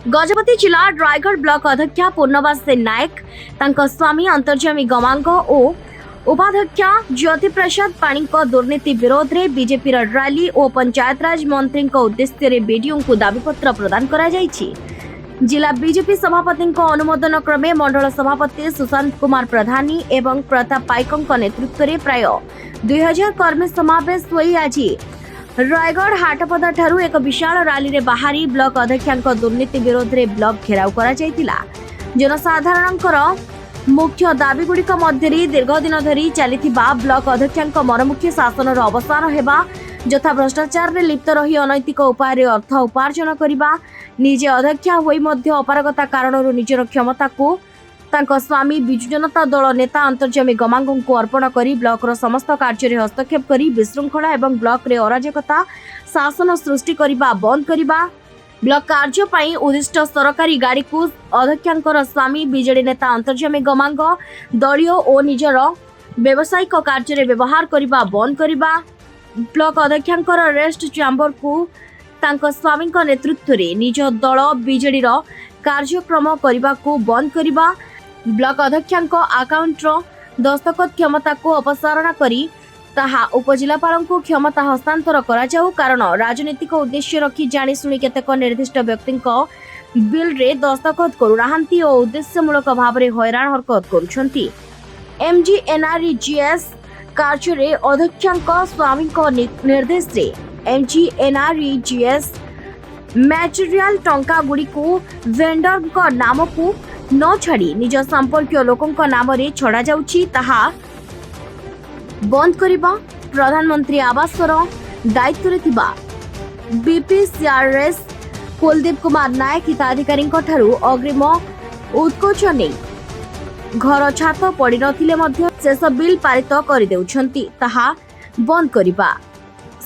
गजपति जिला रायगढ़ ब्लॉक अध्यक्षा पूर्णवास नायक तांको स्वामी अंतर्जामी गमांग और उपाध्यक्षा ज्योति प्रसाद पाणी दुर्नीति विरोध में बीजेपी रैली और पंचायतराज मंत्री उद्देश्य बीडीओ को दाबीपत्र प्रदान करा जायछि। जिला बीजेपी सभापति अनुमोदन क्रमे मंडल सभापति सुशांत कुमार प्रधानी एवं प्रताप पाइकों नेतृत्व में प्राय 2000 कर्मी समावेश हुई आज रायगढ़ हाटपदा ठारू एक विशाल रैली रे बाहरी ब्लॉक अध्यक्षा दुर्नीति विरोध में ब्लॉक घेराव करा जायतिला। जनसाधारणकर मुख्य दाबी गुड़िक मध्य दीर्घ दिन धरी चलीथिबा ब्लॉक अध्यक्षा मनमुखी शासन अवसान हेबा, यथा भ्रष्टाचार रे लिप्त रही अनैतिक उपाय अर्थ उपार्जन करबा, निजे अध्यक्षा होई मध्य अपारगता कारणरू निजर क्षमता को तांको स्वामी बिजु जनता दल नेता अंतर्जामी गमांग को अर्पण करी ब्लॉक समस्त कार्य रे हस्तक्षेप करी विशृंखला एवं ब्लॉक रे अराजकता शासन सृष्टि करबा बंद करबा, ब्लॉक कार्य पाई उद्दिष्ट सरकारी गाड़ी को अध्यक्षांकर स्वामी बीजेडी नेता अंतर्जामी गमांग दलीय और निजर व्यावसायिक कार्य रे व्यवहार करबा बंद करबा, ब्लॉक अध्यक्षांकर रेस्ट चैम्बर को तांको स्वामी नेतृत्व रे निज दल बीजेडी रो कार्यक्रम करबा को बंद करबा, ब्लॉक अध्यक्षांको अकाउंट दस्तखत क्षमता को अपसारण करी ताहा उपजिलापाल को क्षमता हस्तांतर करा जाऊ, कारण राजनीतिक उद्देश्य रखी जानी शुणी केतेक निर्दिष्ट व्यक्ति बिल रे दस्तखत करूनाहांती और उद्देश्यमूलक भाव में हैरान हरकत करुछंती। एमजीएनआरईजीएस कार्य रे अध्यक्षांक स्वामी निर्देश रे एमजीएनआरईजीएस मैटेरियल टंका गुड़ी को वेंडर नाम को न छाड़ी निज संपर्कीय लोकों नाम रे छड़ा जाउची, ताहा बंद करिबा, प्रधानमंत्री आवास दायित्व रे थिबा बीपीसीआरएस कुलदीप कुमार नायक हिताधिकारी अग्रिम उत्कोच ने घर छात पड़ी नथिले मध्य शेष बिल पारित कर देउछंती, ताहा बंद करिबा,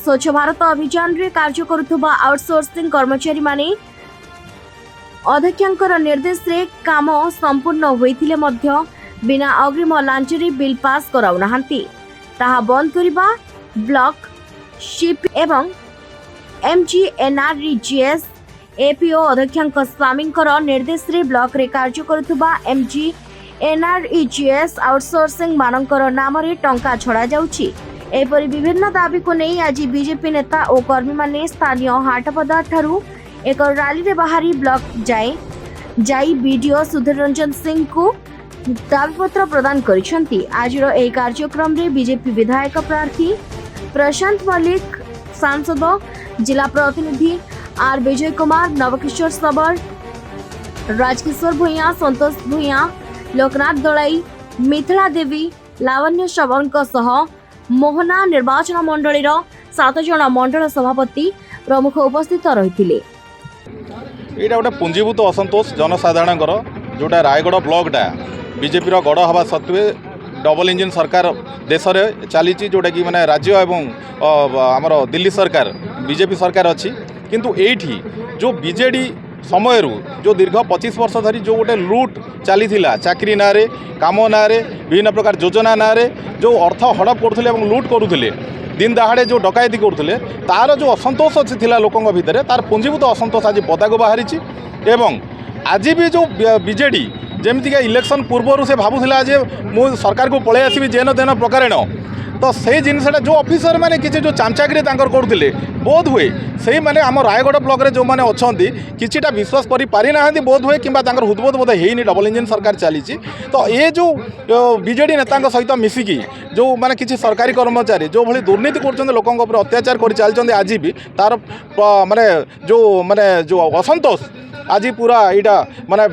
स्वच्छ भारत अभियान रे कार्य करुथबा आउटसोर्सिंग कर्मचारी माने अध्यक्षांकर निर्देश रे काम संपूर्ण होइथिले मध्य बिना अग्रिम लांच रे बिल पास कराउनाहांती, ताहा बंद करिबा, ब्लॉक शिप एवं एमजीएनआरईजीएस एपीओ अध्यक्षांक स्वामींकर निर्देश रे ब्लॉक रे कार्य करुथबा एमजीएनआरईजीएस आउटसोर्सिंग मानकर नाम रे टंका छड़ा जाउची। एपरि विभिन्न दाबी को नहीं आज बीजेपी नेता और कर्मी माने स्थानीय हाटपदा ठारू एक रैली रे बाहरी ब्लॉक जाई बीडीओ सुधीर रंजन सिंह को दाबीपत्र प्रदान करिसेंती। आज एही कार्यक्रम रे बीजेपी विधायक प्रार्थी प्रशांत मल्लिक, सांसद जिला प्रतिनिधि आर विजय कुमार, नवकिशोर सबल, राजकिशोर भूया, संतोष भूया, लोकनाथ दलाई, मिथिला देवी, लावण्य श्रवण सह मोहना निर्वाचन मंडली 7 जन मंडल सभापति प्रमुख उपस्थित रही। यहाँ गोटे पुंजीभूत असंतोष जनसाधारण जोटा रायगढ़ ब्लॉकटा बीजेपी गढ़ हवा सत्वे डबल इंजिन सरकार देश में चली जोटा कि माने राज्य एवं आमर दिल्ली सरकार बीजेपी सरकार अच्छी, किंतु एठी जो बीजेडी समय जो दीर्घ 25 वर्ष धरी जो गोटे लुट चली चाकरी ना रे काम ना रे विभिन्न प्रकार योजना ना रे जो अर्थ हड़प करुले लुट करुले दिन दहाड़े जो डकायती करुले तार जो असंतोष अच्छी लोकों भितर तार पुंजीभूत असंतोष आज पदाक बाहरी एवं आज भी जो बीजेडी जमीक इलेक्शन पूर्व से भावुला मु सरकार को पलि आसवि जेन तेन प्रकार तो से जिनसा जो ऑफिसर माने किसी जो चामचाकरी करुले बोध हुए से माने आम रायगढ़ ब्लॉक रे जो माने अच्छी किछिटा विश्वास करि पारि नाहंती बोध हुए कि हृदबोध बोध है डबल इंजिन सरकार चली। तो ये जो बीजेडी नेता सहित मिसिकी जो माने किसी सरकारी कर्मचारी जो भली दुर्नीति कर लोकों ऊपर अत्याचार कर चलते आज भी तार माने जो असंतोष आज पूरा यहाँ माने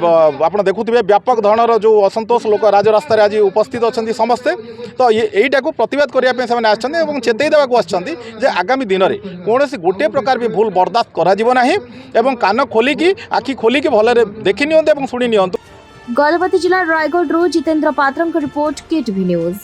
आप देखुए व्यापक धरणर जो असंतोष लोक राजरास्तार आज उपस्थित अच्छा समस्ते। तो यहीटा को प्रतिवाद करने चेतई देवाक आसछन्ती आगामी दिन में कौन गोटे प्रकार भी भूल बर्दाश्त करा कान खोलिकी आखि खोलिकी भलरे देखि नियंतु शुणी नियंतु। गजपति जिला रायगढ़ जितेंद्र पात्र रिपोर्ट, KTV न्यूज।